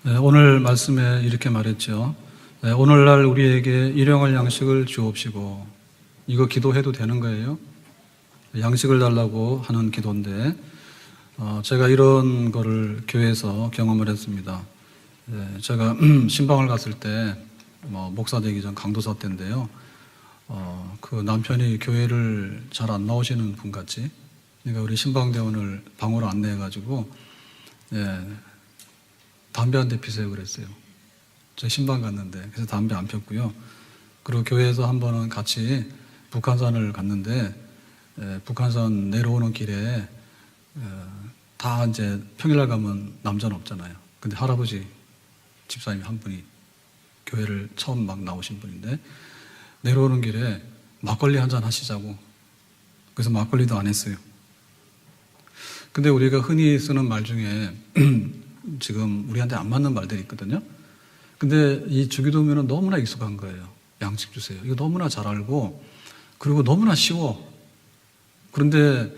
네, 오늘 말씀에 이렇게 말했죠. 네, 오늘날 우리에게 일용할 양식을 주옵시고. 이거 기도해도 되는 거예요? 양식을 달라고 하는 기도인데 제가 이런 거를 교회에서 경험을 했습니다. 네, 제가 신방을 갔을 때 목사 되기 전 강도사 때인데요. 그 남편이 교회를 잘 안 나오시는 분 같이, 그러니까 우리 신방대원을 방으로 안내해가지고 담배 한 대 피세요 그랬어요. 저 신방 갔는데. 그래서 담배 안 폈고요. 그리고 교회에서 한 번은 같이 북한산을 갔는데 북한산 내려오는 길에 다 이제 평일날 가면 남자는 없잖아요. 근데 할아버지 집사님 한 분이 교회를 처음 막 나오신 분인데 내려오는 길에 막걸리 한잔 하시자고. 그래서 막걸리도 안 했어요. 근데 우리가 흔히 쓰는 말 중에 지금 우리한테 안 맞는 말들이 있거든요. 근데 이 주기도면은 너무나 익숙한 거예요. 양식 주세요. 이거 너무나 잘 알고, 그리고 너무나 쉬워. 그런데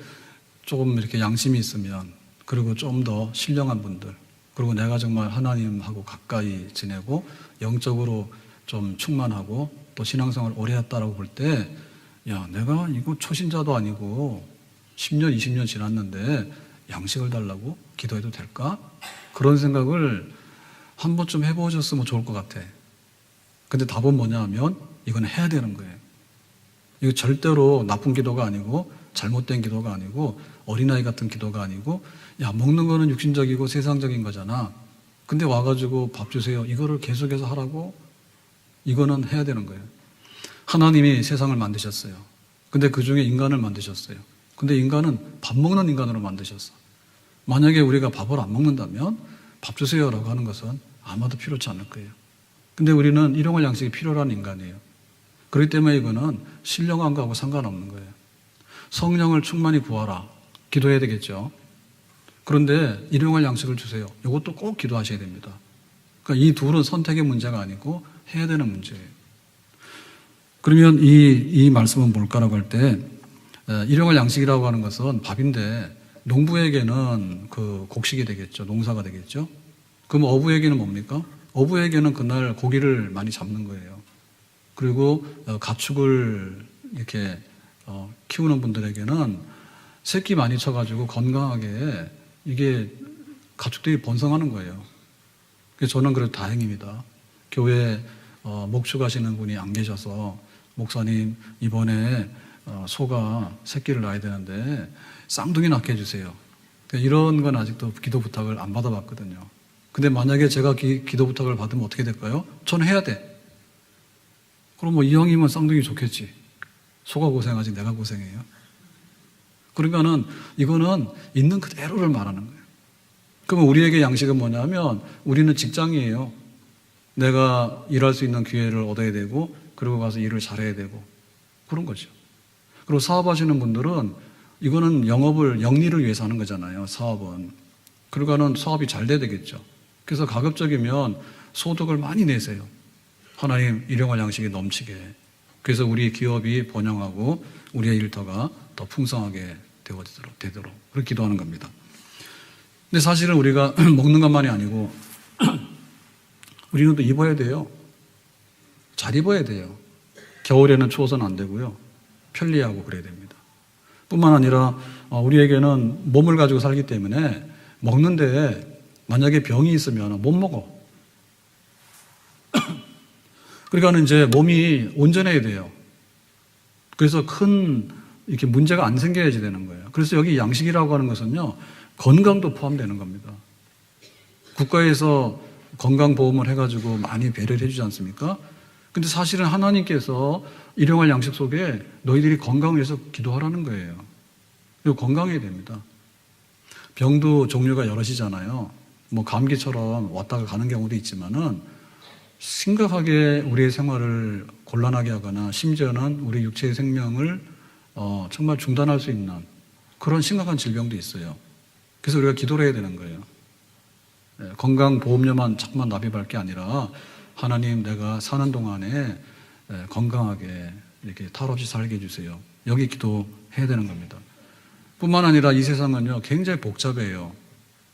조금 이렇게 양심이 있으면, 그리고 좀 더 신령한 분들, 그리고 내가 정말 하나님하고 가까이 지내고 영적으로 좀 충만하고 또 신앙생활을 오래 했다라고 볼 때, 야, 내가 이거 초신자도 아니고 10년, 20년 지났는데 양식을 달라고 기도해도 될까? 그런 생각을 한 번쯤 해보셨으면 좋을 것 같아. 근데 답은 뭐냐 하면 이건 해야 되는 거예요. 이거 절대로 나쁜 기도가 아니고 잘못된 기도가 아니고 어린아이 같은 기도가 아니고, 야, 먹는 거는 육신적이고 세상적인 거잖아. 근데 와가지고 밥 주세요. 이거를 계속해서 하라고? 이거는 해야 되는 거예요. 하나님이 세상을 만드셨어요. 근데 그 중에 인간을 만드셨어요. 근데 인간은 밥 먹는 인간으로 만드셨어. 만약에 우리가 밥을 안 먹는다면 밥 주세요라고 하는 것은 아마도 필요치 않을 거예요. 근데 우리는 일용할 양식이 필요한 인간이에요. 그렇기 때문에 이거는 신령한 거하고 상관없는 거예요. 성령을 충만히 구하라. 기도해야 되겠죠. 그런데 일용할 양식을 주세요. 이것도 꼭 기도하셔야 됩니다. 그러니까 이 둘은 선택의 문제가 아니고 해야 되는 문제예요. 그러면 이 말씀은 뭘까라고 할 때, 일용할 양식이라고 하는 것은 밥인데 농부에게는 그 곡식이 되겠죠. 농사가 되겠죠. 그럼 어부에게는 뭡니까? 어부에게는 그날 고기를 많이 잡는 거예요. 그리고 가축을 이렇게 키우는 분들에게는 새끼 많이 쳐가지고 건강하게 이게 가축들이 번성하는 거예요. 그래서 저는 그래도 다행입니다. 교회 목축하시는 분이 안 계셔서, 목사님 이번에 소가 새끼를 낳아야 되는데 쌍둥이 낳게 해주세요. 이런 건 아직도 기도 부탁을 안 받아봤거든요. 근데 만약에 제가 기도 부탁을 받으면 어떻게 될까요? 저는 해야 돼. 그럼 뭐 이왕이면 쌍둥이 좋겠지. 소가 고생하지 내가 고생해요. 그러니까는 이거는 있는 그대로를 말하는 거예요. 그러면 우리에게 양식은 뭐냐면 우리는 직장이에요. 내가 일할 수 있는 기회를 얻어야 되고, 그리고 가서 일을 잘해야 되고, 그런 거죠. 그리고 사업하시는 분들은 이거는 영리를 위해서 하는 거잖아요, 사업은. 그러니까는 사업이 잘 돼야 되겠죠. 그래서 가급적이면 소득을 많이 내세요. 하나님 일용할 양식이 넘치게. 그래서 우리 기업이 번영하고 우리의 일터가 더 풍성하게 되도록 그렇게 기도하는 겁니다. 근데 사실은 우리가 먹는 것만이 아니고 우리는 또 입어야 돼요. 잘 입어야 돼요. 겨울에는 추워서는 안 되고요. 편리하고 그래야 됩니다. 뿐만 아니라 우리에게는 몸을 가지고 살기 때문에 먹는데 만약에 병이 있으면 못 먹어. 그러니까 이제 몸이 온전해야 돼요. 그래서 큰 이렇게 문제가 안 생겨야지 되는 거예요. 그래서 여기 양식이라고 하는 것은요, 건강도 포함되는 겁니다. 국가에서 건강보험을 해가지고 많이 배려를 해주지 않습니까? 근데 사실은 하나님께서 일용할 양식 속에 너희들이 건강을 위해서 기도하라는 거예요. 그리고 건강해야 됩니다. 병도 종류가 여럿이잖아요. 뭐 감기처럼 왔다가 가는 경우도 있지만은 심각하게 우리의 생활을 곤란하게 하거나 심지어는 우리 육체의 생명을 정말 중단할 수 있는 그런 심각한 질병도 있어요. 그래서 우리가 기도를 해야 되는 거예요. 건강보험료만 자꾸만 납입할 게 아니라 하나님, 내가 사는 동안에 건강하게 이렇게 탈 없이 살게 해주세요. 여기 기도해야 되는 겁니다. 뿐만 아니라 이 세상은요 굉장히 복잡해요.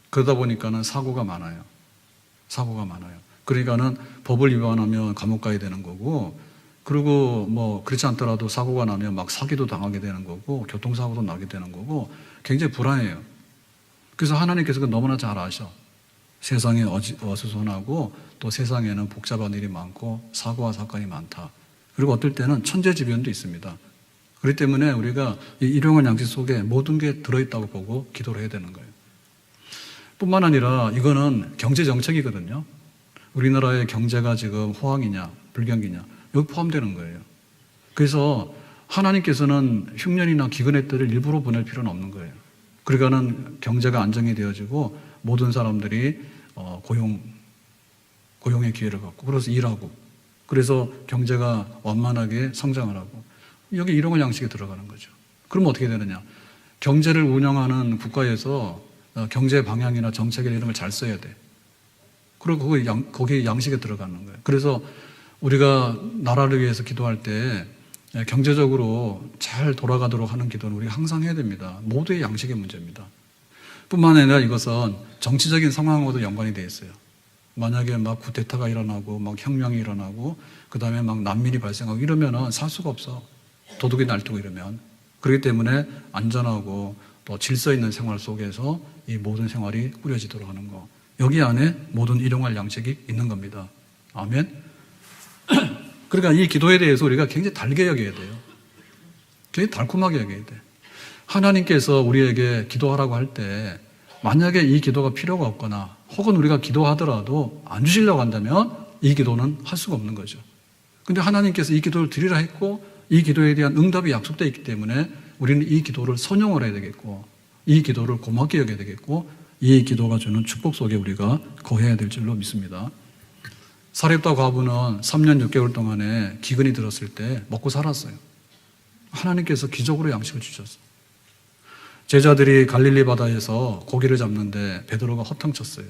그러다 보니까는 사고가 많아요. 사고가 많아요. 그러니까는 법을 위반하면 감옥 가야 되는 거고, 그리고 뭐 그렇지 않더라도 사고가 나면 막 사기도 당하게 되는 거고, 교통사고도 나게 되는 거고, 굉장히 불안해요. 그래서 하나님께서 너무나 잘 아셔. 세상이 어수선하고 또 세상에는 복잡한 일이 많고 사고와 사건이 많다. 그리고 어떨 때는 천재지변도 있습니다. 그렇기 때문에 우리가 이 일용할 양식 속에 모든 게 들어있다고 보고 기도를 해야 되는 거예요. 뿐만 아니라 이거는 경제정책이거든요. 우리나라의 경제가 지금 호황이냐 불경기냐 여기 포함되는 거예요. 그래서 하나님께서는 흉년이나 기근의 때를 일부러 보낼 필요는 없는 거예요. 그러니까는 경제가 안정이 되어지고 모든 사람들이 고용의 기회를 갖고 그래서 일하고 그래서 경제가 완만하게 성장을 하고 여기 일용할 양식이 들어가는 거죠. 그럼 어떻게 되느냐? 경제를 운영하는 국가에서 경제 방향이나 정책이나 이런 걸 잘 써야 돼. 그리고 거기 양식에 들어가는 거예요. 그래서 우리가 나라를 위해서 기도할 때 경제적으로 잘 돌아가도록 하는 기도는 우리가 항상 해야 됩니다. 모두의 양식의 문제입니다. 뿐만 아니라 이것은 정치적인 상황과도 연관이 되어 있어요. 만약에 막 쿠데타가 일어나고 막 혁명이 일어나고 그 다음에 막 난민이 발생하고 이러면은 살 수가 없어. 도둑이 날뛰고 이러면. 그렇기 때문에 안전하고 또 질서 있는 생활 속에서 이 모든 생활이 꾸려지도록 하는 거. 여기 안에 모든 일용할 양식이 있는 겁니다. 아멘. 그러니까 이 기도에 대해서 우리가 굉장히 달게 여겨야 돼요. 굉장히 달콤하게 여겨야 돼. 하나님께서 우리에게 기도하라고 할 때 만약에 이 기도가 필요가 없거나 혹은 우리가 기도하더라도 안 주시려고 한다면 이 기도는 할 수가 없는 거죠. 근데 하나님께서 이 기도를 드리라 했고 이 기도에 대한 응답이 약속되어 있기 때문에 우리는 이 기도를 선용을 해야 되겠고 이 기도를 고맙게 여겨야 되겠고 이 기도가 주는 축복 속에 우리가 거해야 될 줄로 믿습니다. 사렙다 과부는 3년 6개월 동안에 기근이 들었을 때 먹고 살았어요. 하나님께서 기적으로 양식을 주셨어요. 제자들이 갈릴리 바다에서 고기를 잡는데 베드로가 허탕쳤어요.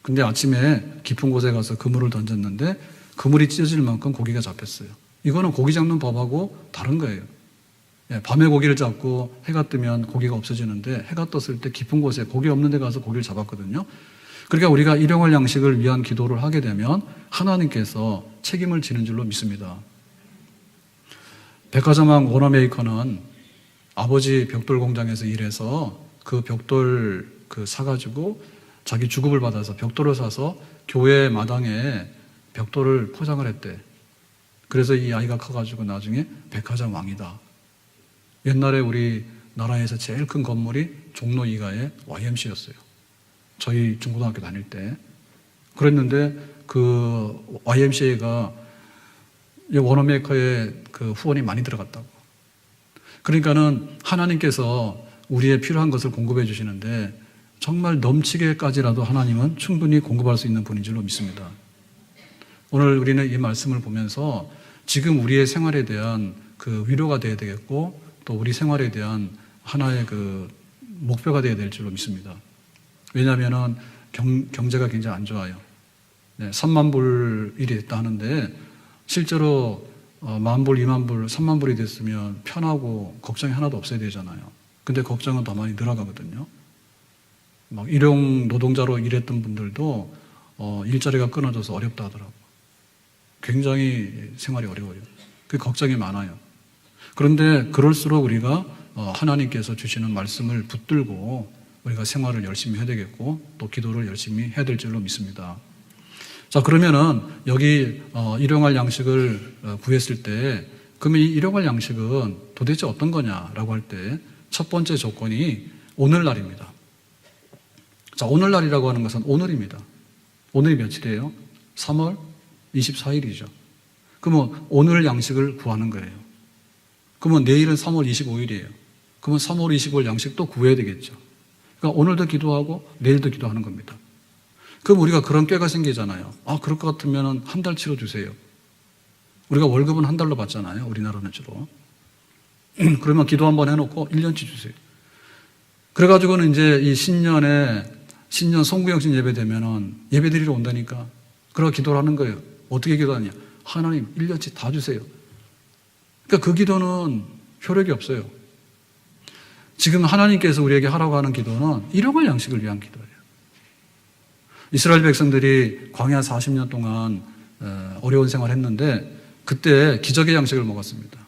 근데 아침에 깊은 곳에 가서 그물을 던졌는데 그물이 찢어질 만큼 고기가 잡혔어요. 이거는 고기 잡는 법하고 다른 거예요. 밤에 고기를 잡고 해가 뜨면 고기가 없어지는데 해가 떴을 때 깊은 곳에 고기 없는 데 가서 고기를 잡았거든요. 그러니까 우리가 일용할 양식을 위한 기도를 하게 되면 하나님께서 책임을 지는 줄로 믿습니다. 백화점왕 워너메이커는 아버지 벽돌 공장에서 일해서 그 벽돌 사가지고 자기 주급을 받아서 벽돌을 사서 교회 마당에 벽돌을 포장을 했대. 그래서 이 아이가 커가지고 나중에 백화점 왕이다. 옛날에 우리 나라에서 제일 큰 건물이 종로 2가의 YMCA였어요. 저희 중고등학교 다닐 때. 그랬는데 그 YMCA가 워너메이커의 그 후원이 많이 들어갔다고. 그러니까는 하나님께서 우리의 필요한 것을 공급해 주시는데 정말 넘치게까지라도 하나님은 충분히 공급할 수 있는 분인 줄로 믿습니다. 오늘 우리는 이 말씀을 보면서 지금 우리의 생활에 대한 그 위로가 되어야 되겠고 또 우리 생활에 대한 하나의 그 목표가 되어야 될 줄로 믿습니다. 왜냐하면 경제가 굉장히 안 좋아요. 3만 불 일이 됐다 하는데 실제로 10,000불, 20,000불, 30,000불이 됐으면 편하고 걱정이 하나도 없어야 되잖아요. 근데 걱정은 더 많이 늘어가거든요. 막 일용 노동자로 일했던 분들도 일자리가 끊어져서 어렵다 하더라고요. 굉장히 생활이 어려워요. 그 걱정이 많아요. 그런데 그럴수록 우리가 하나님께서 주시는 말씀을 붙들고 우리가 생활을 열심히 해야 되겠고 또 기도를 열심히 해야 될 줄로 믿습니다. 자, 그러면은 여기 일용할 양식을 구했을 때 그러면 이 일용할 양식은 도대체 어떤 거냐라고 할 때 첫 번째 조건이 오늘날입니다. 자, 오늘날이라고 하는 것은 오늘입니다. 오늘이 며칠이에요? 3월 24일이죠. 그러면 오늘 양식을 구하는 거예요. 그러면 내일은 3월 25일이에요. 그러면 3월 25일 양식도 구해야 되겠죠. 그러니까 오늘도 기도하고 내일도 기도하는 겁니다. 그럼 우리가 그런 꾀가 생기잖아요. 아, 그럴 것 같으면 한 달치로 주세요. 우리가 월급은 한 달로 받잖아요. 우리나라는 주로. 그러면 기도 한번 해놓고 1년치 주세요. 그래가지고는 이제 이 신년 송구영신 예배 되면은 예배 드리러 온다니까. 그러고 기도를 하는 거예요. 어떻게 기도하냐? 하나님 1년치 다 주세요. 그러니까 그 기도는 효력이 없어요. 지금 하나님께서 우리에게 하라고 하는 기도는 일용할 양식을 위한 기도예요. 이스라엘 백성들이 광야 40년 동안 어려운 생활을 했는데 그때 기적의 양식을 먹었습니다.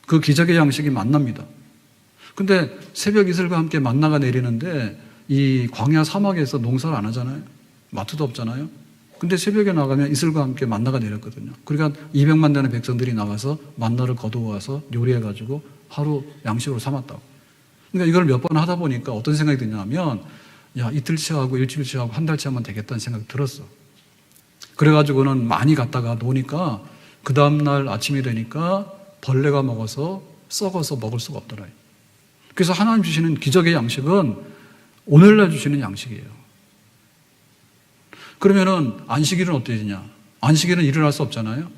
그 기적의 양식이 만납니다. 근데 새벽 이슬과 함께 만나가 내리는데 이 광야 사막에서 농사를 안 하잖아요. 마트도 없잖아요. 근데 새벽에 나가면 이슬과 함께 만나가 내렸거든요. 그러니까 200만 되는 백성들이 나가서 만나를 거두어와서 요리해가지고 하루 양식으로 삼았다고. 그러니까 이걸 몇 번 하다 보니까 어떤 생각이 드냐면 야, 이틀치 하고 일주일치 하고 한 달치 하면 되겠다는 생각이 들었어. 그래가지고는 많이 갔다가 노니까 그 다음날 아침이 되니까 벌레가 먹어서 썩어서 먹을 수가 없더라. 그래서 하나님 주시는 기적의 양식은 오늘날 주시는 양식이에요. 그러면은 안식일은 어떻게 되냐? 안식일은 일을 할 수 없잖아요.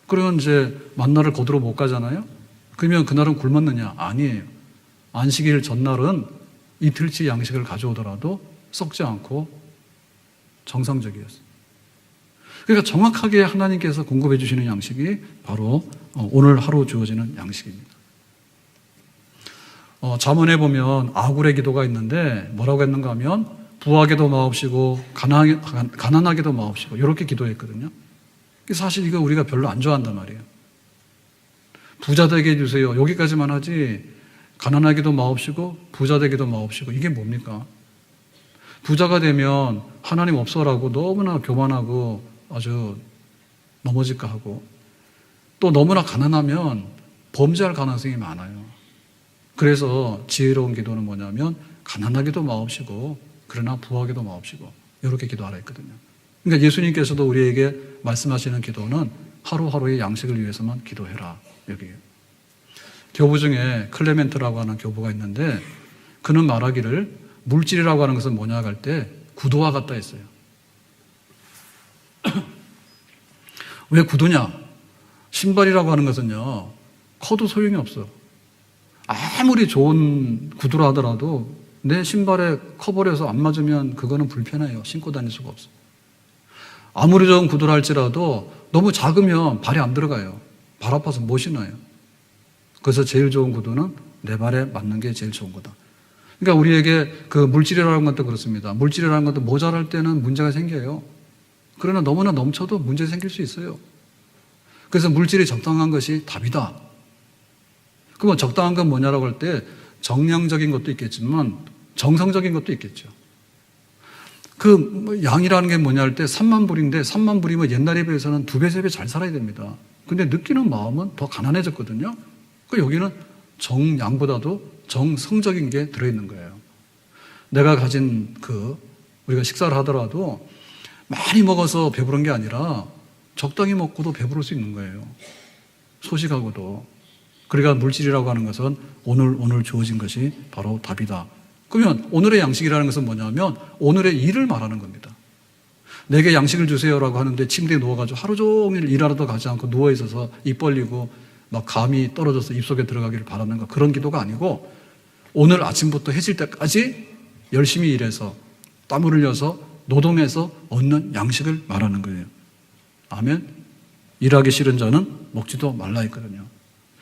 그러면 이제 만나를 거두러 못 가잖아요. 그러면 그날은 굶었느냐? 아니에요. 안식일 전날은 이틀치 양식을 가져오더라도 썩지 않고 정상적이었어요. 그러니까 정확하게 하나님께서 공급해 주시는 양식이 바로 오늘 하루 주어지는 양식입니다. 잠언에 보면 아굴의 기도가 있는데 뭐라고 했는가 하면 부하게도 마옵시고 가난하게도 마옵시고 이렇게 기도했거든요. 사실 이거 우리가 별로 안 좋아한단 말이에요. 부자 되게 해주세요. 여기까지만 하지 가난하게도 마옵시고 부자 되게도 마옵시고 이게 뭡니까? 부자가 되면 하나님 없어라고 너무나 교만하고 아주 넘어질까 하고 또 너무나 가난하면 범죄할 가능성이 많아요. 그래서 지혜로운 기도는 뭐냐면 가난하게도 마옵시고 그러나 부하게도 마옵시고 이렇게 기도하라 했거든요. 그러니까 예수님께서도 우리에게 말씀하시는 기도는 하루하루의 양식을 위해서만 기도해라 여기에요. 교부 중에 클레멘트라고 하는 교부가 있는데 그는 말하기를 물질이라고 하는 것은 뭐냐 할 때 구두와 같다 했어요. 왜 구두냐? 신발이라고 하는 것은요 커도 소용이 없어. 아무리 좋은 구두라 하더라도 내 신발에 커버려서 안 맞으면 그거는 불편해요. 신고 다닐 수가 없어. 아무리 좋은 구두라 할지라도 너무 작으면 발이 안 들어가요. 발 아파서 못 신어요. 그래서 제일 좋은 구두는 내 발에 맞는 게 제일 좋은 거다. 그러니까 우리에게 그 물질이라는 것도 그렇습니다. 물질이라는 것도 모자랄 때는 문제가 생겨요. 그러나 너무나 넘쳐도 문제 생길 수 있어요. 그래서 물질이 적당한 것이 답이다. 그럼 적당한 건 뭐냐라고 할 때 정량적인 것도 있겠지만 정성적인 것도 있겠죠. 그 양이라는 게 뭐냐 할 때 3만 불인데 3만 불이면 옛날에 비해서는 2배, 3배 잘 살아야 됩니다. 근데 느끼는 마음은 더 가난해졌거든요. 그러니까 여기는 정양보다도 정성적인 게 들어있는 거예요. 내가 가진 우리가 식사를 하더라도 많이 먹어서 배부른 게 아니라 적당히 먹고도 배부를 수 있는 거예요. 소식하고도. 그러니까 물질이라고 하는 것은 오늘 주어진 것이 바로 답이다. 그러면 오늘의 양식이라는 것은 뭐냐면 오늘의 일을 말하는 겁니다. 내게 양식을 주세요라고 하는데 침대에 누워가지고 하루 종일 일하러도 가지 않고 누워있어서 입 벌리고 막 감이 떨어져서 입속에 들어가기를 바라는 거 그런 기도가 아니고 오늘 아침부터 해질 때까지 열심히 일해서 땀을 흘려서 노동해서 얻는 양식을 말하는 거예요. 아멘. 일하기 싫은 자는 먹지도 말라 했거든요.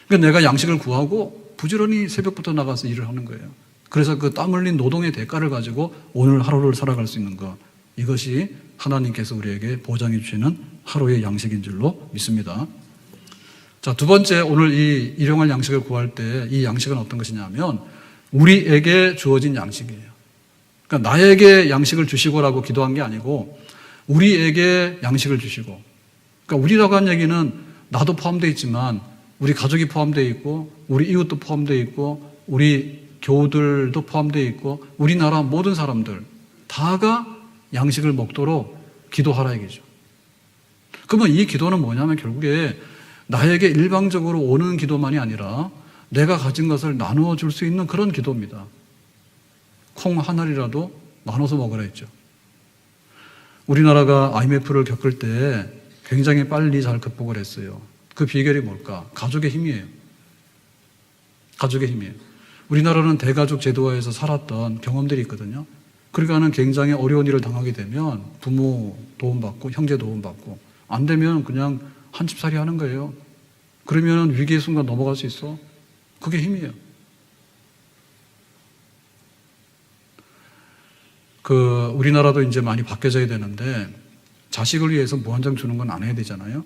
그러니까 내가 양식을 구하고 부지런히 새벽부터 나가서 일을 하는 거예요. 그래서 그 땀 흘린 노동의 대가를 가지고 오늘 하루를 살아갈 수 있는 것 이것이 하나님께서 우리에게 보장해 주시는 하루의 양식인 줄로 믿습니다. 자, 두 번째 오늘 이 일용할 양식을 구할 때 이 양식은 어떤 것이냐면 우리에게 주어진 양식이에요. 그러니까 나에게 양식을 주시고라고 기도한 게 아니고 우리에게 양식을 주시고 그러니까 우리라고 한 얘기는 나도 포함되어 있지만 우리 가족이 포함되어 있고 우리 이웃도 포함되어 있고 우리 교우들도 포함되어 있고 우리나라 모든 사람들 다가 양식을 먹도록 기도하라 이거죠. 그러면 이 기도는 뭐냐면 결국에 나에게 일방적으로 오는 기도만이 아니라 내가 가진 것을 나누어 줄 수 있는 그런 기도입니다. 콩 한 알이라도 나눠서 먹으라 했죠. 우리나라가 IMF를 겪을 때 굉장히 빨리 잘 극복을 했어요. 그 비결이 뭘까? 가족의 힘이에요. 가족의 힘이에요. 우리나라는 대가족 제도화에서 살았던 경험들이 있거든요. 그러니까는 굉장히 어려운 일을 당하게 되면 부모 도움받고 형제 도움받고 안 되면 그냥 한 집살이 하는 거예요. 그러면 위기의 순간 넘어갈 수 있어. 그게 힘이에요. 우리나라도 이제 많이 바뀌어져야 되는데 자식을 위해서 무한정 주는 건 안 해야 되잖아요.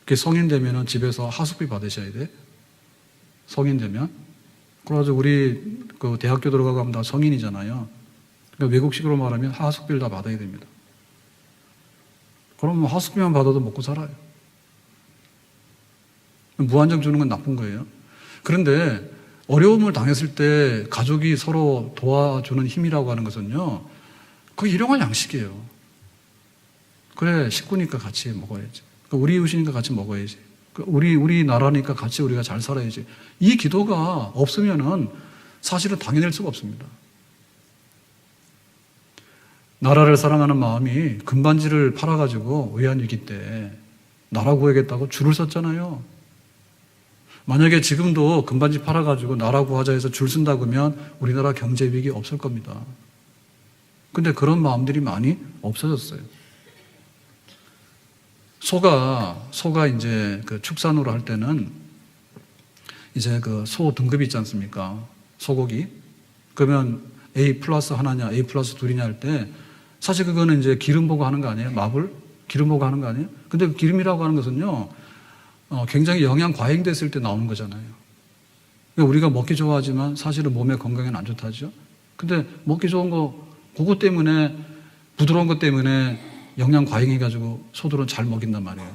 그게 성인 되면은 집에서 하숙비 받으셔야 돼. 성인 되면. 그래가지고 우리 대학교 들어가면 다 성인이잖아요. 그러니까 외국식으로 말하면 하숙비를 다 받아야 됩니다. 그럼 하숙비만 받아도 먹고 살아요. 무한정 주는 건 나쁜 거예요. 그런데 어려움을 당했을 때 가족이 서로 도와주는 힘이라고 하는 것은요, 그 일용할 양식이에요. 그래, 식구니까 같이 먹어야지. 우리 이웃이니까 같이 먹어야지. 우리 나라니까 같이 우리가 잘 살아야지. 이 기도가 없으면은 사실은 당해낼 수가 없습니다. 나라를 사랑하는 마음이 금반지를 팔아가지고 외환위기 때 나라 구하겠다고 줄을 섰잖아요. 만약에 지금도 금반지 팔아가지고 나라 구하자 해서 줄 쓴다고 하면 우리나라 경제 위기 없을 겁니다. 근데 그런 마음들이 많이 없어졌어요. 소가 이제 축산으로 할 때는 이제 소 등급이 있지 않습니까? 소고기. 그러면 A 플러스 하나냐, A 플러스 둘이냐 할 때 사실 그거는 이제 기름 보고 하는 거 아니에요? 마블? 기름 보고 하는 거 아니에요? 근데 그 기름이라고 하는 것은요, 굉장히 영양 과잉됐을 때 나오는 거잖아요. 그러니까 우리가 먹기 좋아하지만 사실은 몸에 건강에는 안 좋다죠. 근데 먹기 좋은 거, 그거 때문에, 부드러운 것 때문에 영양 과잉해가지고 소들은 잘 먹인단 말이에요.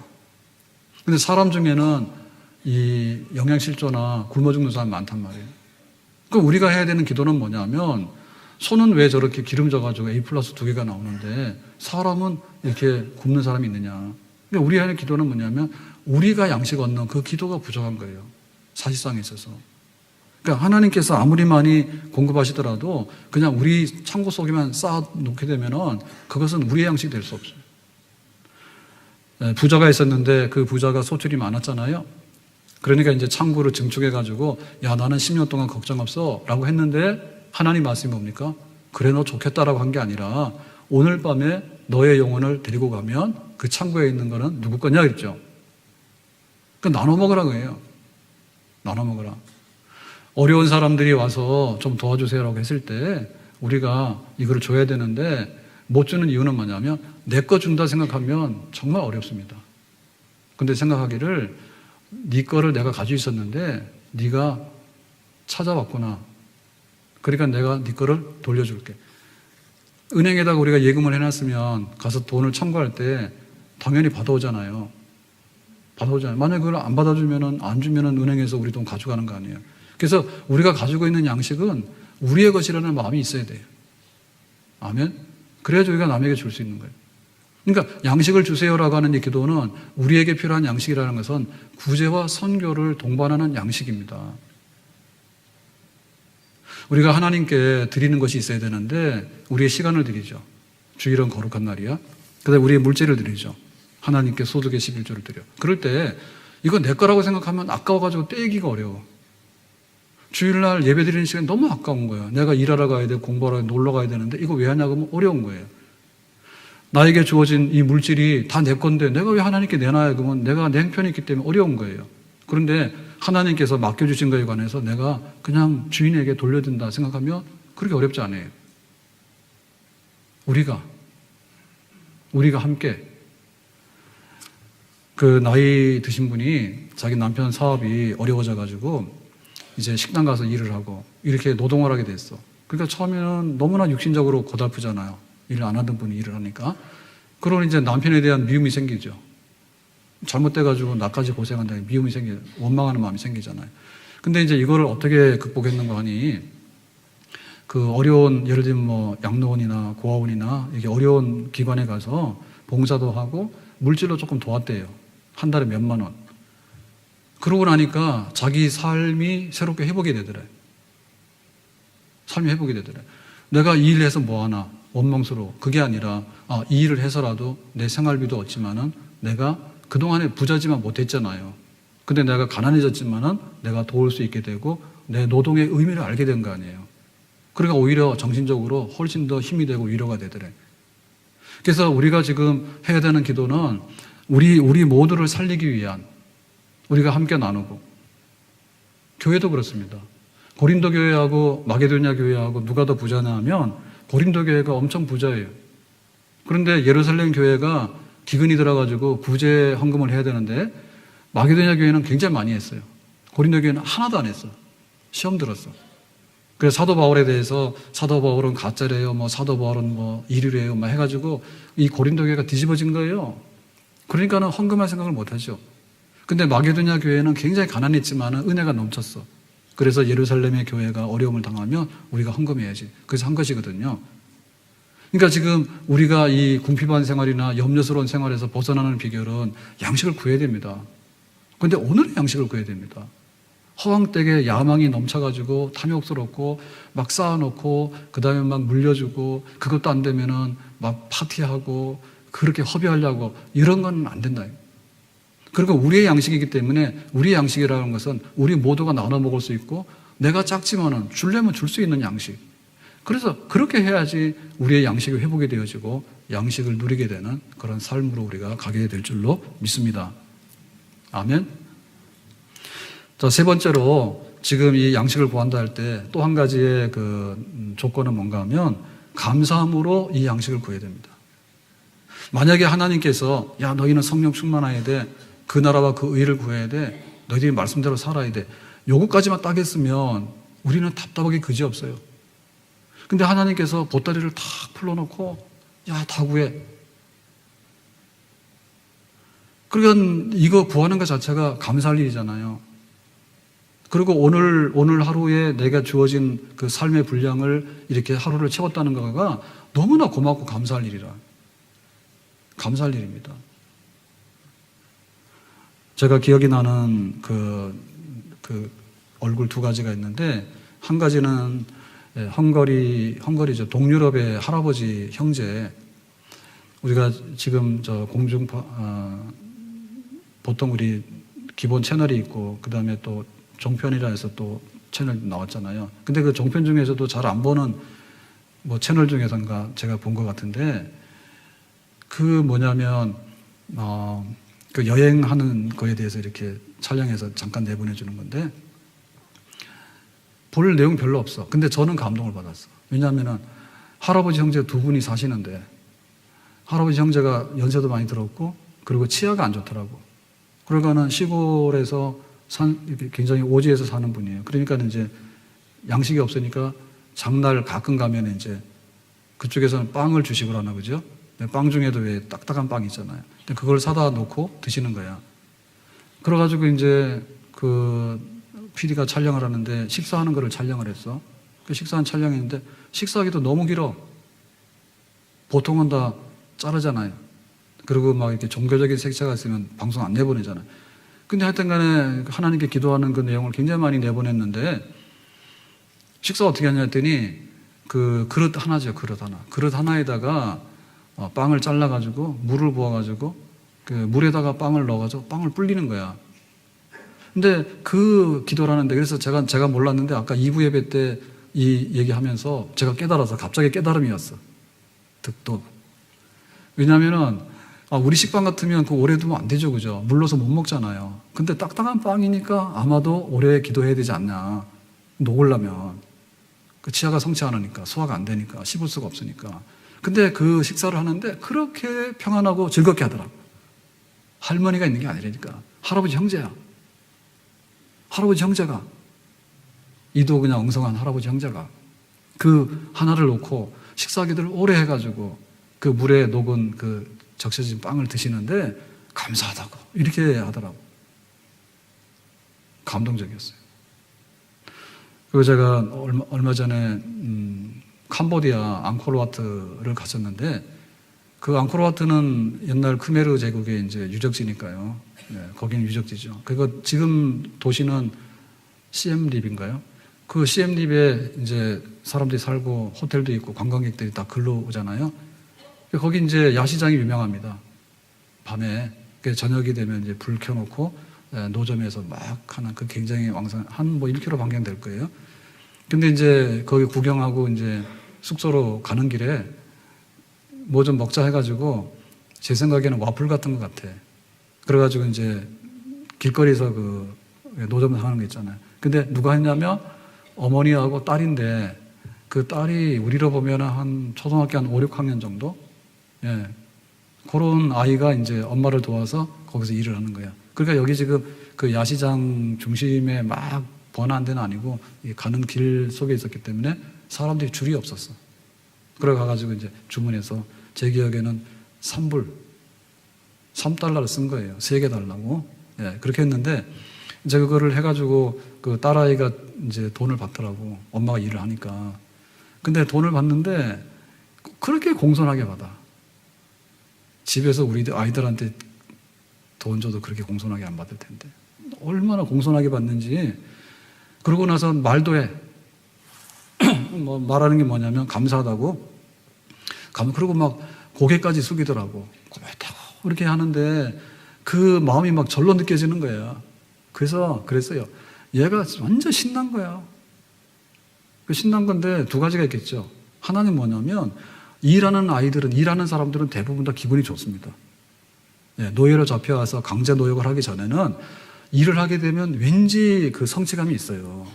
근데 사람 중에는 이 영양실조나 굶어 죽는 사람 많단 말이에요. 그럼 우리가 해야 되는 기도는 뭐냐면, 소는 왜 저렇게 기름져가지고 A 플러스 2개가 나오는데 사람은 이렇게 굶는 사람이 있느냐. 그러니까 우리 하는 기도는 뭐냐면 우리가 양식 얻는 그 기도가 부족한 거예요. 사실상에 있어서. 그러니까 하나님께서 아무리 많이 공급하시더라도 그냥 우리 창고 속에만 쌓아 놓게 되면은 그것은 우리의 양식이 될 수 없어요. 부자가 있었는데 그 부자가 소출이 많았잖아요. 그러니까 이제 창고를 증축해가지고 야, 나는 10년 동안 걱정 없어 라고 했는데 하나님 말씀이 뭡니까? 그래, 너 좋겠다라고 한 게 아니라 오늘 밤에 너의 영혼을 데리고 가면 그 창고에 있는 거는 누구 거냐 그랬죠. 그러니까 나눠 먹으라고 해요. 나눠 먹으라. 어려운 사람들이 와서 좀 도와주세요라고 했을 때 우리가 이걸 줘야 되는데 못 주는 이유는 뭐냐면 내 거 준다 생각하면 정말 어렵습니다. 근데 생각하기를 네 거를 내가 가지고 있었는데 네가 찾아왔구나. 그러니까 내가 네 거를 돌려줄게. 은행에다가 우리가 예금을 해놨으면 가서 돈을 청구할 때 당연히 받아오잖아요. 받아오잖아요. 만약에 그걸 안 받아주면은, 안 주면은 은행에서 우리 돈 가져가는 거 아니에요. 그래서 우리가 가지고 있는 양식은 우리의 것이라는 마음이 있어야 돼요. 아멘? 그래야지 우리가 남에게 줄 수 있는 거예요. 그러니까 양식을 주세요라고 하는 이 기도는 우리에게 필요한 양식이라는 것은 구제와 선교를 동반하는 양식입니다. 우리가 하나님께 드리는 것이 있어야 되는데 우리의 시간을 드리죠. 주일은 거룩한 날이야. 그다음에 우리의 물질을 드리죠. 하나님께 소득의 11조를 드려. 그럴 때 이거 내 거라고 생각하면 아까워가지고 떼기가 어려워. 주일날 예배 드리는 시간이 너무 아까운 거예요. 내가 일하러 가야 돼, 공부하러 가야 돼, 놀러 가야 되는데 이거 왜 하냐고 하면 어려운 거예요. 나에게 주어진 이 물질이 다 내 건데 내가 왜 하나님께 내놔야 그러면 내가 내 형편이 있기 때문에 어려운 거예요. 그런데 하나님께서 맡겨주신 것에 관해서 내가 그냥 주인에게 돌려준다 생각하면 그렇게 어렵지 않아요. 우리가 함께 그 나이 드신 분이 자기 남편 사업이 어려워져가지고 이제 식당 가서 일을 하고 이렇게 노동을 하게 됐어. 그러니까 처음에는 너무나 육신적으로 고달프잖아요. 일 안 하던 분이 일을 하니까. 그러면 이제 남편에 대한 미움이 생기죠. 잘못돼가지고 나까지 고생한다. 미움이 원망하는 마음이 생기잖아요. 근데 이제 이거를 어떻게 극복했는가 하니, 그 어려운, 예를 들면 뭐 양로원이나 고아원이나 이게 어려운 기관에 가서 봉사도 하고 물질로 조금 도왔대요. 한 달에 몇만 원. 그러고 나니까 자기 삶이 새롭게 회복이 되더래요. 삶이 회복이 되더래요. 내가 이 일을 해서 뭐하나, 원망스러워. 그게 아니라, 이 일을 해서라도 내 생활비도 얻지만은 내가 그동안에 부자지만 못했잖아요. 근데 내가 가난해졌지만은 내가 도울 수 있게 되고 내 노동의 의미를 알게 된 거 아니에요. 그러니까 오히려 정신적으로 훨씬 더 힘이 되고 위로가 되더래. 그래서 우리가 지금 해야 되는 기도는 우리 모두를 살리기 위한, 우리가 함께 나누고, 교회도 그렇습니다. 고린도 교회하고 마게도냐 교회하고 누가 더 부자냐 하면 고린도 교회가 엄청 부자예요. 그런데 예루살렘 교회가 기근이 들어가지고 구제 헌금을 해야 되는데 마게도냐 교회는 굉장히 많이 했어요. 고린도 교회는 하나도 안 했어. 시험 들었어. 그래서 사도 바울에 대해서 사도 바울은 가짜래요, 뭐 사도 바울은 뭐 이류래요, 막 해가지고 이 고린도 교회가 뒤집어진 거예요. 그러니까는 헌금할 생각을 못 하죠. 근데 마게도냐 교회는 굉장히 가난했지만 은혜가 넘쳤어. 그래서 예루살렘의 교회가 어려움을 당하면 우리가 헌금해야지. 그래서 한 것이거든요. 그러니까 지금 우리가 이 궁핍한 생활이나 염려스러운 생활에서 벗어나는 비결은 양식을 구해야 됩니다. 그런데 오늘의 양식을 구해야 됩니다. 허황되게 야망이 넘쳐가지고 탐욕스럽고 막 쌓아놓고 그 다음에 막 물려주고 그것도 안 되면은 막 파티하고 그렇게 허비하려고 이런 건 안 된다. 그리고 우리의 양식이기 때문에 우리의 양식이라는 것은 우리 모두가 나눠 먹을 수 있고 내가 작지만은 주려면 줄 수 있는 양식. 그래서 그렇게 해야지 우리의 양식이 회복이 되어지고 양식을 누리게 되는 그런 삶으로 우리가 가게 될 줄로 믿습니다. 아멘. 자, 세 번째로 지금 이 양식을 구한다 할 때 또 한 가지의 그 조건은 뭔가 하면 감사함으로 이 양식을 구해야 됩니다. 만약에 하나님께서 야 너희는 성령 충만해야 돼. 그 나라와 그 의를 구해야 돼. 너희들이 말씀대로 살아야 돼. 요거까지만 딱 했으면 우리는 답답하게 그지없어요. 근데 하나님께서 보따리를 탁 풀어놓고 야 다 구해. 그러니까 이거 구하는 것 자체가 감사할 일이잖아요. 그리고 오늘 하루에 내가 주어진 그 삶의 분량을 이렇게 하루를 채웠다는 거가 너무나 고맙고 감사할 일이라. 감사할 일입니다. 제가 기억이 나는 그 얼굴 두 가지가 있는데 한 가지는 헝가리죠. 동유럽의 할아버지 형제. 우리가 지금 보통 우리 기본 채널이 있고 그 다음에 또 종편이라 해서 또 채널 나왔잖아요. 근데 그 종편 중에서도 잘 안 보는 뭐 채널 중에선가 제가 본 것 같은데 그 뭐냐면 그 여행하는 거에 대해서 이렇게 촬영해서 잠깐 내보내주는 건데 볼 내용 별로 없어. 근데 저는 감동을 받았어. 왜냐하면은 할아버지 형제 두 분이 사시는데 할아버지 형제가 연세도 많이 들었고 그리고 치아가 안 좋더라고. 그러니까는 시골에서 굉장히 오지에서 사는 분이에요. 그러니까 이제 양식이 없으니까 장날 가끔 가면 이제 그쪽에서는 빵을 주식을 하나 그죠? 빵 중에도 왜 딱딱한 빵 있잖아요. 그걸 사다 놓고 드시는 거야. 그래가지고 이제 그 PD가 촬영을 하는데 식사하는 거를 촬영을 했어. 그 식사한 촬영했는데 식사하기도 너무 길어. 보통은 다 자르잖아요. 그리고 막 이렇게 종교적인 색채가 있으면 방송 안 내보내잖아요. 근데 하여튼 간에 하나님께 기도하는 그 내용을 굉장히 많이 내보냈는데 식사 어떻게 하냐 했더니 그 그릇 하나죠. 그릇 하나. 그릇 하나에다가 빵을 잘라가지고 물을 부어가지고 그 물에다가 빵을 넣어가지고 빵을 불리는 거야. 근데 그 기도를 하는데 그래서 제가 몰랐는데 아까 2부 예배 때 이 얘기하면서 제가 깨달아서 갑자기 깨달음이었어. 득도. 왜냐면은 우리 식빵 같으면 그 오래 두면 안 되죠. 그죠? 물러서 못 먹잖아요. 근데 딱딱한 빵이니까 아마도 오래 기도해야 되지 않냐. 녹으려면. 그 치아가 성치 않으니까, 소화가 안 되니까, 씹을 수가 없으니까. 근데 그 식사를 하는데 그렇게 평안하고 즐겁게 하더라고. 할머니가 있는 게 아니라니까. 할아버지 형제야. 할아버지 형제가. 이도 그냥 엉성한 할아버지 형제가. 그 하나를 놓고 식사기들을 오래 해가지고 그 물에 녹은 그 적셔진 빵을 드시는데 감사하다고 이렇게 하더라고. 감동적이었어요. 그리고 제가 얼마 전에 캄보디아 앙코르와트를 갔었는데 그 앙코르와트는 옛날 크메르 제국의 이제 유적지니까요. 네, 거기는 유적지죠. 그리고 지금 도시는 시엠립인가요? 그 시엠립에 이제 사람들이 살고 호텔도 있고 관광객들이 다 글로 오잖아요. 거기 이제 야시장이 유명합니다. 밤에 저녁이 되면 이제 불 켜놓고 노점에서 막 하는 그 굉장히 왕성 한 뭐 1km 반경 될 거예요. 근데 이제 거기 구경하고 이제 숙소로 가는 길에 뭐 좀 먹자 해가지고 제 생각에는 와플 같은 것 같아. 그래가지고 이제 길거리에서 그 노점에서 하는 거 있잖아요. 근데 누가 했냐면 어머니하고 딸인데 그 딸이 우리로 보면 한 초등학교 한 5, 6학년 정도? 예. 그런 아이가 이제 엄마를 도와서 거기서 일을 하는 거야. 그러니까 여기 지금 그 야시장 중심에 막 번화한 데는 아니고 가는 길 속에 있었기 때문에 사람들이 줄이 없었어. 그래 가가지고 이제 주문해서 제 기억에는 3달러를 쓴 거예요. 3개 달라고. 예, 그렇게 했는데 이제 그거를 해가지고 그 딸아이가 이제 돈을 받더라고. 엄마가 일을 하니까. 근데 돈을 받는데 그렇게 공손하게 받아. 집에서 우리 아이들한테 돈 줘도 그렇게 공손하게 안 받을 텐데. 얼마나 공손하게 받는지. 그러고 나서 말도 해. 뭐 말하는 게 뭐냐면 감사하다고. 그리고 막 고개까지 숙이더라고. 고맙다고 이렇게 하는데 그 마음이 막 절로 느껴지는 거야. 그래서 그랬어요. 얘가 완전 신난 거야. 그 신난 건데 두 가지가 있겠죠. 하나는 뭐냐면 일하는 사람들은 대부분 다 기분이 좋습니다. 예, 노예로 잡혀와서 강제 노역을 하기 전에는 일을 하게 되면 왠지 그 성취감이 있어요.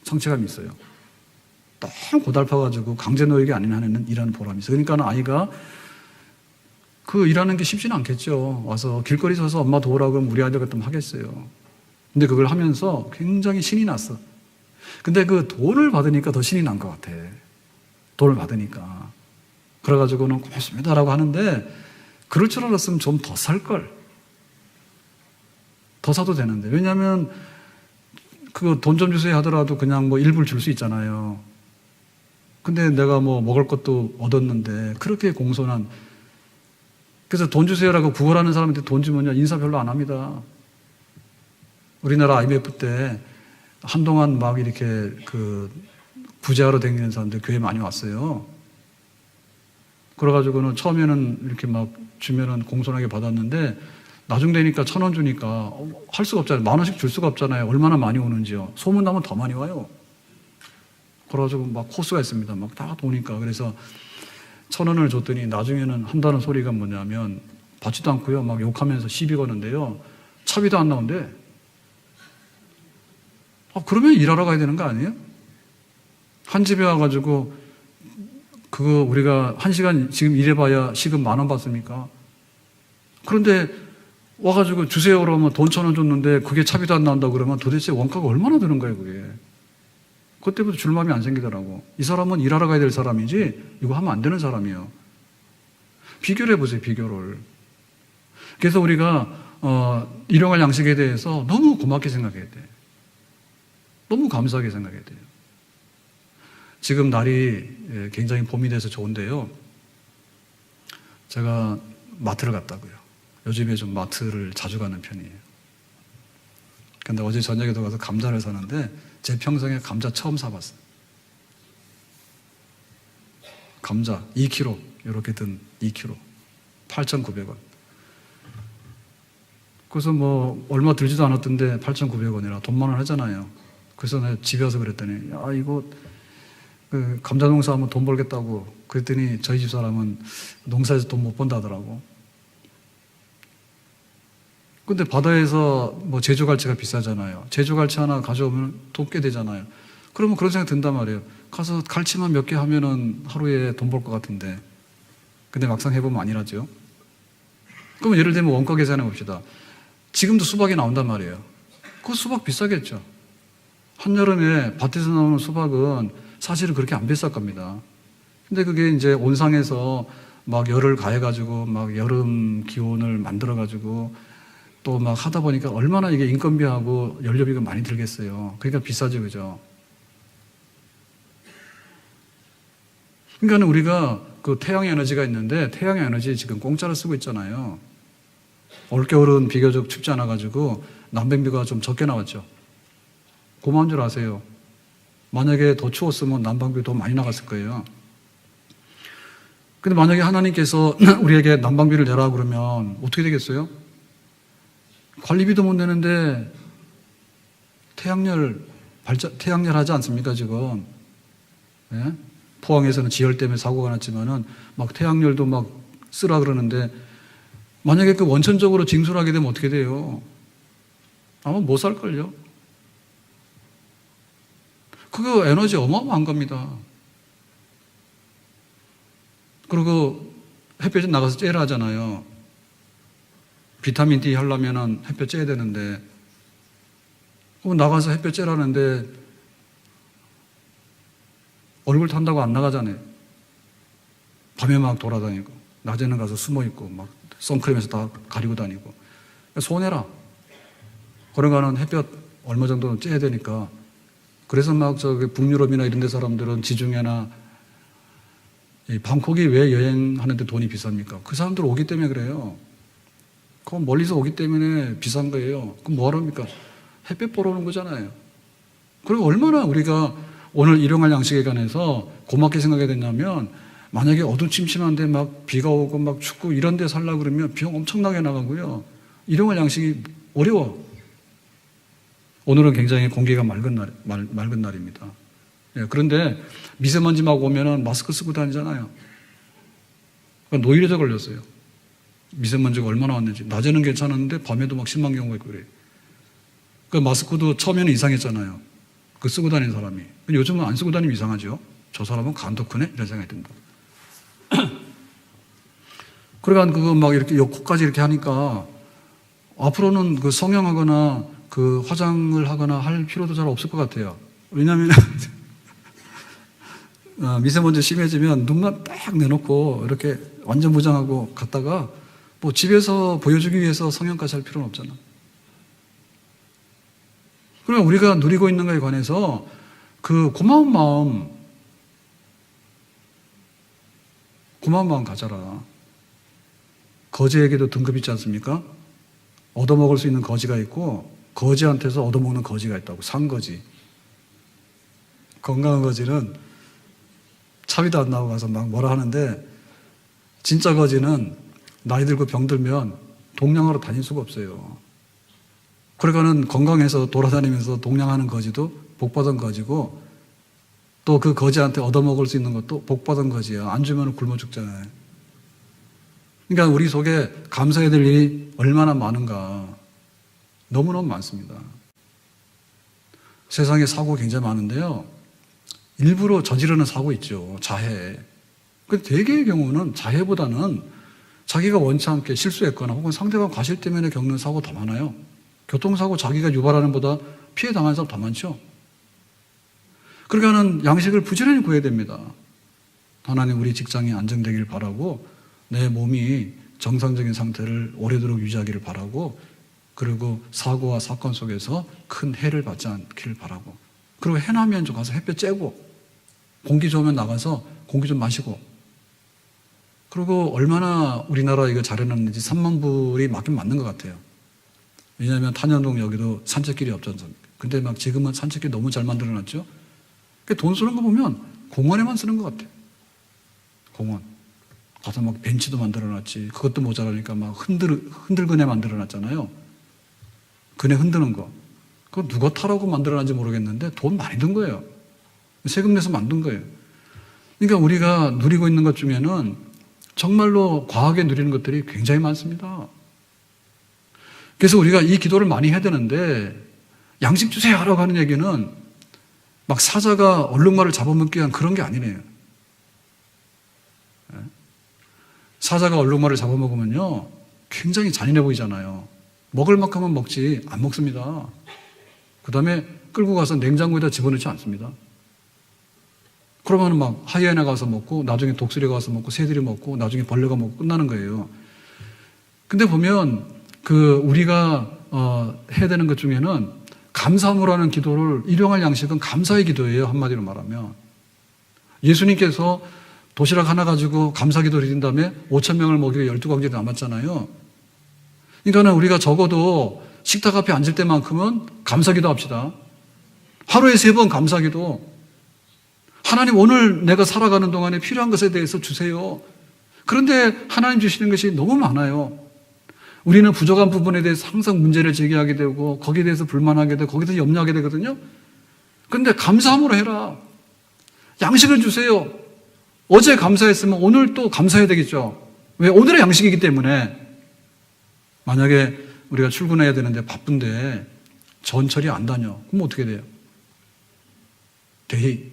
성취감이 있어요. 너무 고달파가지고 강제 노역이 아닌 한에는 일하는 보람이 있어요. 그러니까 아이가 그 일하는 게 쉽지는 않겠죠. 와서 길거리 서서 엄마 도우라고 그러면 우리 아이들 같으면 하겠어요. 근데 그걸 하면서 굉장히 신이 났어. 근데 그 돈을 받으니까 더 신이 난 것 같아. 돈을 받으니까. 그래가지고는 고맙습니다라고 하는데 그럴 줄 알았으면 좀 더 살걸. 더 사도 되는데. 왜냐하면 그 돈 좀 주세요 하더라도 그냥 뭐 일부를 줄 수 있잖아요. 근데 내가 뭐 먹을 것도 얻었는데 그렇게 공손한. 그래서 돈 주세요라고 구걸하는 사람한테 돈 주면요 인사 별로 안 합니다. 우리나라 IMF 때 한동안 막 이렇게 그 구제하러 다니는 사람들 교회 많이 왔어요. 그래가지고는 처음에는 이렇게 막 주면은 공손하게 받았는데 나중 되니까 1,000원 주니까 할 수가 없잖아요. 10,000원씩 줄 수가 없잖아요. 얼마나 많이 오는지요. 소문나면 더 많이 와요. 그래가지고 막 코스가 있습니다. 막 다 도니까. 그래서 1,000원을 줬더니 나중에는 한다는 소리가 뭐냐면 받지도 않고요. 막 욕하면서 시비 거는데요. 차비도 안 나온대. 그러면 일하러 가야 되는 거 아니에요? 한 집에 와가지고 그거 우리가 1시간 지금 일해봐야 시급 10,000원 받습니까? 그런데 와가지고 주세요 그러면 돈 1,000원 줬는데 그게 차비도 안 나온다 그러면 도대체 원가가 얼마나 드는 거예요 그게. 그때부터 줄 마음이 안 생기더라고. 이 사람은 일하러 가야 될 사람이지 이거 하면 안 되는 사람이에요. 비교를 해보세요. 비교를. 그래서 우리가 일용할 양식에 대해서 너무 고맙게 생각해야 돼. 너무 감사하게 생각해야 돼요. 지금 날이 굉장히 봄이 돼서 좋은데요. 제가 마트를 갔다고요. 요즘에 좀 마트를 자주 가는 편이에요. 근데 어제 저녁에도 가서 감자를 사는데 제 평생에 감자 처음 사봤어요. 감자 2kg 이렇게 든 2kg 8,900원. 그래서 뭐 얼마 들지도 않았던데 8,900원이라 돈 많이 하잖아요. 그래서 내가 집에 와서 그랬더니 야 이거 그 감자 농사하면 돈 벌겠다고 그랬더니 저희 집 사람은 농사에서 돈 못 번다 하더라고. 근데 바다에서 뭐 제주갈치가 비싸잖아요. 제주갈치 하나 가져오면 돈 꽤 되잖아요. 그러면 그런 생각이 든단 말이에요. 가서 갈치만 몇 개 하면은 하루에 돈 벌 것 같은데. 근데 막상 해보면 아니라죠. 그러면 예를 들면 원가 계산해 봅시다. 지금도 수박이 나온단 말이에요. 그 수박 비싸겠죠. 한여름에 밭에서 나오는 수박은 사실은 그렇게 안 비쌀 겁니다. 근데 그게 이제 온상에서 막 열을 가해가지고 막 여름 기온을 만들어가지고 또 막 하다 보니까 얼마나 이게 인건비하고 연료비가 많이 들겠어요. 그러니까 비싸죠, 그죠? 그러니까 우리가 그 태양 에너지가 있는데 태양 에너지 지금 공짜로 쓰고 있잖아요. 올겨울은 비교적 춥지 않아가지고 난방비가 좀 적게 나왔죠. 고마운 줄 아세요. 만약에 더 추웠으면 난방비 더 많이 나갔을 거예요. 근데 만약에 하나님께서 우리에게 난방비를 내라 그러면 어떻게 되겠어요? 관리비도 못 내는데 태양열 하지 않습니까, 지금? 예? 포항에서는 지열 때문에 사고가 났지만은 막 태양열도 막 쓰라 그러는데 만약에 그 원천적으로 징수를 하게 되면 어떻게 돼요? 아마 못 살걸요? 그거 에너지 어마어마한 겁니다. 그리고 햇볕에 나가서 쬐라 하잖아요. 비타민 D 하려면 햇볕 쬐야 되는데, 나가서 햇볕 쬐라는데 얼굴 탄다고 안 나가잖아요. 밤에 막 돌아다니고, 낮에는 가서 숨어있고, 막 선크림에서 다 가리고 다니고. 손해라. 그러니까는 햇볕 얼마 정도는 쬐야 되니까. 그래서 막 저기 북유럽이나 이런 데 사람들은 지중해나 이 방콕이 왜 여행하는데 돈이 비쌉니까? 그 사람들 오기 때문에 그래요. 그건 멀리서 오기 때문에 비싼 거예요. 그럼 뭐 합니까? 햇볕 보러 오는 거잖아요. 그리고 얼마나 우리가 오늘 일용할 양식에 관해서 고맙게 생각해야 되냐면, 만약에 어두침침한데 막 비가 오고 막 춥고 이런 데 살려고 그러면 비용 엄청나게 나가고요. 일용할 양식이 어려워. 오늘은 굉장히 공기가 맑은 날입니다. 예, 그런데 미세먼지 막 오면은 마스크 쓰고 다니잖아요. 그러니까 노이로제 걸렸어요. 미세먼지가 얼마나 왔는지. 낮에는 괜찮았는데 밤에도 막 심한 경우가 있고 그래요. 그 마스크도 처음에는 이상했잖아요. 그 쓰고 다니는 사람이. 근데 요즘은 안 쓰고 다니면 이상하죠. 저 사람은 간도 크네? 이런 생각이 든다. 그러니까 그거 막 이렇게 코까지 이렇게 하니까 앞으로는 그 성형하거나 그 화장을 하거나 할 필요도 잘 없을 것 같아요. 왜냐하면 미세먼지 심해지면 눈만 딱 내놓고 이렇게 완전 무장하고 갔다가 뭐 집에서 보여주기 위해서 성형까지 할 필요는 없잖아. 그러면 우리가 누리고 있는 것에 관해서 그 고마운 마음 가져라. 거지에게도 등급이 있지 않습니까? 얻어먹을 수 있는 거지가 있고 거지한테서 얻어먹는 거지가 있다고. 상거지. 건강한 거지는 차비도 안 나오고 가서 막 뭐라 하는데, 진짜 거지는 나이 들고 병 들면 동냥하러 다닐 수가 없어요. 그러니까는 건강해서 돌아다니면서 동냥하는 거지도 복받은 거지고, 또 그 거지한테 얻어먹을 수 있는 것도 복받은 거지야. 안 주면 굶어 죽잖아요. 그러니까 우리 속에 감사해야 될 일이 얼마나 많은가. 너무너무 많습니다. 세상에 사고가 굉장히 많은데요. 일부러 저지르는 사고 있죠. 자해. 근데 대개의 경우는 자해보다는 자기가 원치 않게 실수했거나 혹은 상대방 과실 때문에 겪는 사고가 더 많아요. 교통사고 자기가 유발하는 보다 피해 당하는 사람 더 많죠. 그러니까는 양식을 부지런히 구해야 됩니다. 하나님 우리 직장이 안정되길 바라고, 내 몸이 정상적인 상태를 오래도록 유지하기를 바라고, 그리고 사고와 사건 속에서 큰 해를 받지 않기를 바라고, 그리고 해나면 좀 가서 햇볕 쬐고, 공기 좋으면 나가서 공기 좀 마시고, 그리고 얼마나 우리나라 이거 잘해놨는지 3만 불이 맞긴 맞는 것 같아요. 왜냐하면 탄현동 여기도 산책길이 없지 않습니까? 근데 막 지금은 산책길 너무 잘 만들어놨죠? 돈 쓰는 거 보면 공원에만 쓰는 것 같아요. 공원. 가서 막 벤치도 만들어놨지. 그것도 모자라니까 막 흔들그네 만들어놨잖아요. 그네 흔드는 거. 그거 누가 타라고 만들어놨는지 모르겠는데 돈 많이 든 거예요. 세금 내서 만든 거예요. 그러니까 우리가 누리고 있는 것 중에는 정말로 과하게 누리는 것들이 굉장히 많습니다. 그래서 우리가 이 기도를 많이 해야 되는데, 양식 주세요 하라고 하는 얘기는 막 사자가 얼룩말을 잡아먹기 위한 그런 게 아니네요. 사자가 얼룩말을 잡아먹으면요 굉장히 잔인해 보이잖아요. 먹을 만큼은 먹지 안 먹습니다. 그 다음에 끌고 가서 냉장고에다 집어넣지 않습니다. 그러면 막 하이에나 가서 먹고, 나중에 독수리가 가서 먹고, 새들이 먹고, 나중에 벌레가 먹고 끝나는 거예요. 근데 보면 우리가 해야 되는 것 중에는 감사함으로 하는 기도를, 일용할 양식은 감사의 기도예요. 한마디로 말하면 예수님께서 도시락 하나 가지고 감사 기도를 드린 다음에 5,000명을 먹이고 12광절이 남았잖아요. 그러니까 우리가 적어도 식탁 앞에 앉을 때만큼은 감사 기도 합시다. 하루에 3번 감사 기도. 하나님 오늘 내가 살아가는 동안에 필요한 것에 대해서 주세요. 그런데 하나님 주시는 것이 너무 많아요. 우리는 부족한 부분에 대해서 항상 문제를 제기하게 되고, 거기에 대해서 불만하게 되고, 거기에 대해서 염려하게 되거든요. 그런데 감사함으로 해라. 양식을 주세요. 어제 감사했으면 오늘 또 감사해야 되겠죠. 왜? 오늘의 양식이기 때문에. 만약에 우리가 출근해야 되는데 바쁜데 전철이 안 다녀. 그럼 어떻게 돼요? 대희.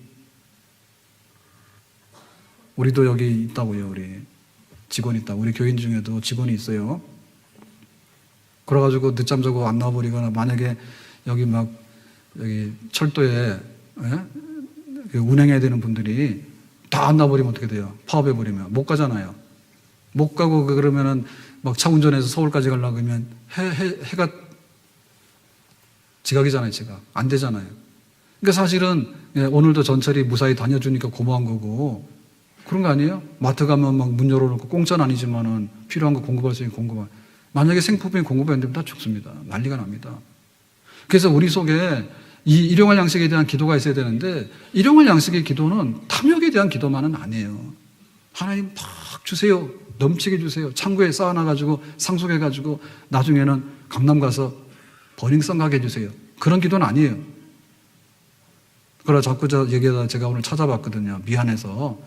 우리도 여기 있다고요. 우리 직원이 있다. 우리 교인 중에도 직원이 있어요. 그래가지고 늦잠 자고 안 나와버리거나, 만약에 여기 철도에 운행해야 되는 분들이 다 안 나와버리면 어떻게 돼요? 파업해버리면 못 가잖아요. 못 가고 그러면은 막 차 운전해서 서울까지 가려고 하면 해가 지각이잖아요. 지각 안 되잖아요. 그러니까 사실은 오늘도 전철이 무사히 다녀주니까 고마운 거고, 그런 거 아니에요? 마트 가면 막 문 열어놓고, 공짜는 아니지만은 필요한 거 공급할 수 있는 공급할. 만약에 생필품이 공급이 안 되면 다 죽습니다. 난리가 납니다. 그래서 우리 속에 이 일용할 양식에 대한 기도가 있어야 되는데, 일용할 양식의 기도는 탐욕에 대한 기도만은 아니에요. 하나님 팍 주세요. 넘치게 주세요. 창고에 쌓아놔가지고 상속해가지고 나중에는 강남 가서 버닝썬 가게 해주세요. 그런 기도는 아니에요. 그러나 자꾸 얘기하다 제가 오늘 찾아봤거든요. 미안해서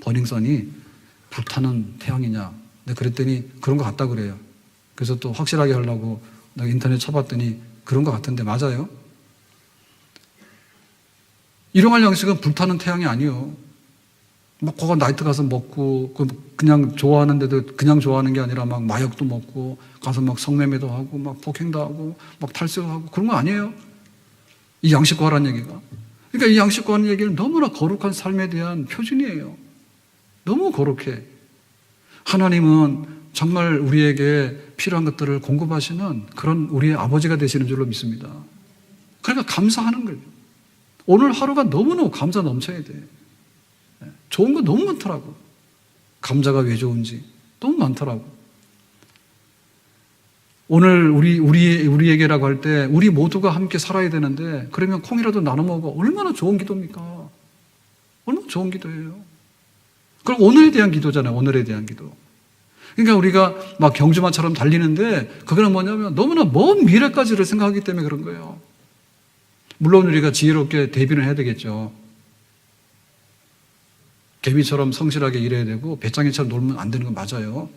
버닝썬이 불타는 태양이냐. 근데 그랬더니 그런 것 같다 그래요. 그래서 또 확실하게 하려고 내가 인터넷 쳐봤더니 그런 것 같은데 맞아요. 일용할 양식은 불타는 태양이 아니에요. 막 거기 나이트 가서 먹고, 그냥 좋아하는데도 그냥 좋아하는 게 아니라 막 마약도 먹고, 가서 막 성매매도 하고, 막 폭행도 하고, 막 탈세도 하고, 그런 거 아니에요. 이 양식과라는 얘기가. 그러니까 이 양식과라는 얘기는 너무나 거룩한 삶에 대한 표준이에요. 너무 거룩해. 하나님은 정말 우리에게 필요한 것들을 공급하시는 그런 우리의 아버지가 되시는 줄로 믿습니다. 그러니까 감사하는 거예요. 오늘 하루가 너무너무 감사 넘쳐야 돼. 좋은 거 너무 많더라고. 감자가 왜 좋은지 너무 많더라고. 오늘 우리에게라고 할 때 우리 모두가 함께 살아야 되는데, 그러면 콩이라도 나눠 먹어. 얼마나 좋은 기도입니까? 얼마나 좋은 기도예요. 그럼 오늘에 대한 기도잖아요. 오늘에 대한 기도. 그러니까 우리가 막 경주마처럼 달리는데, 그거는 뭐냐면 너무나 먼 미래까지를 생각하기 때문에 그런 거예요. 물론 우리가 지혜롭게 대비를 해야 되겠죠. 개미처럼 성실하게 일해야 되고 배짱이처럼 놀면 안 되는 건 맞아요.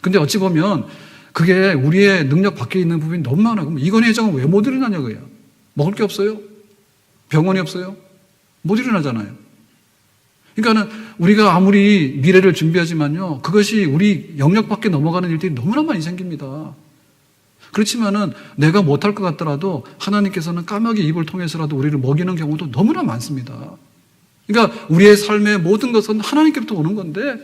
근데 어찌 보면 그게 우리의 능력 밖에 있는 부분이 너무 많아요. 그럼 이건희 회장은 왜 못 일어나냐고요. 먹을 게 없어요? 병원이 없어요? 못 일어나잖아요. 그러니까는 우리가 아무리 미래를 준비하지만요, 그것이 우리 영역 밖에 넘어가는 일들이 너무나 많이 생깁니다. 그렇지만은 내가 못할 것 같더라도 하나님께서는 까마귀 입을 통해서라도 우리를 먹이는 경우도 너무나 많습니다. 그러니까 우리의 삶의 모든 것은 하나님께부터 오는 건데,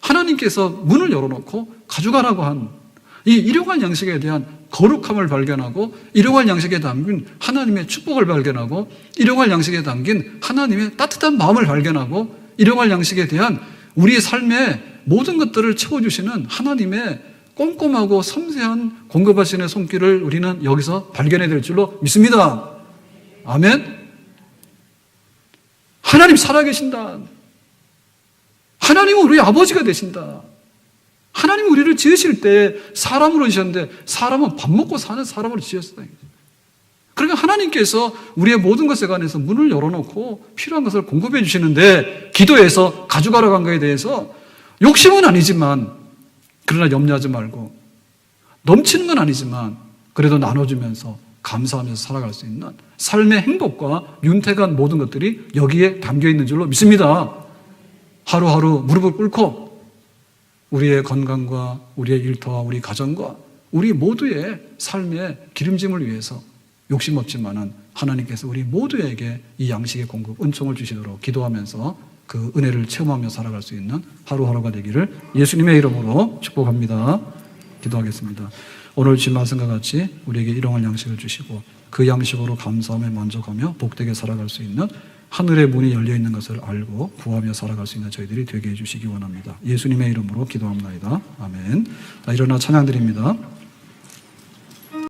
하나님께서 문을 열어놓고 가져가라고 한 이 일용할 양식에 대한 거룩함을 발견하고, 일용할 양식에 담긴 하나님의 축복을 발견하고, 일용할 양식에 담긴 하나님의 따뜻한 마음을 발견하고, 일용할 양식에 대한 우리의 삶의 모든 것들을 채워주시는 하나님의 꼼꼼하고 섬세한 공급하시는 손길을 우리는 여기서 발견해야 될 줄로 믿습니다. 아멘. 하나님 살아계신다. 하나님은 우리 아버지가 되신다. 하나님은 우리를 지으실 때 사람으로 지으셨는데, 사람은 밥 먹고 사는 사람으로 지으셨다. 그러니까 하나님께서 우리의 모든 것에 관해서 문을 열어놓고 필요한 것을 공급해 주시는데, 기도해서 가져가라고 한 것에 대해서 욕심은 아니지만, 그러나 염려하지 말고, 넘치는 건 아니지만 그래도 나눠주면서 감사하면서 살아갈 수 있는 삶의 행복과 윤택한 모든 것들이 여기에 담겨 있는 줄로 믿습니다. 하루하루 무릎을 꿇고 우리의 건강과 우리의 일터와 우리 가정과 우리 모두의 삶의 기름짐을 위해서 욕심 없지만은 하나님께서 우리 모두에게 이 양식의 공급, 은총을 주시도록 기도하면서 그 은혜를 체험하며 살아갈 수 있는 하루하루가 되기를 예수님의 이름으로 축복합니다. 기도하겠습니다. 오늘 주신 말씀과 같이 우리에게 일용할 양식을 주시고, 그 양식으로 감사하며 만족하며 복되게 살아갈 수 있는 하늘의 문이 열려 있는 것을 알고 구하며 살아갈 수 있는 저희들이 되게 해주시기 원합니다. 예수님의 이름으로 기도합니다. 아멘. 자, 일어나 찬양 드립니다.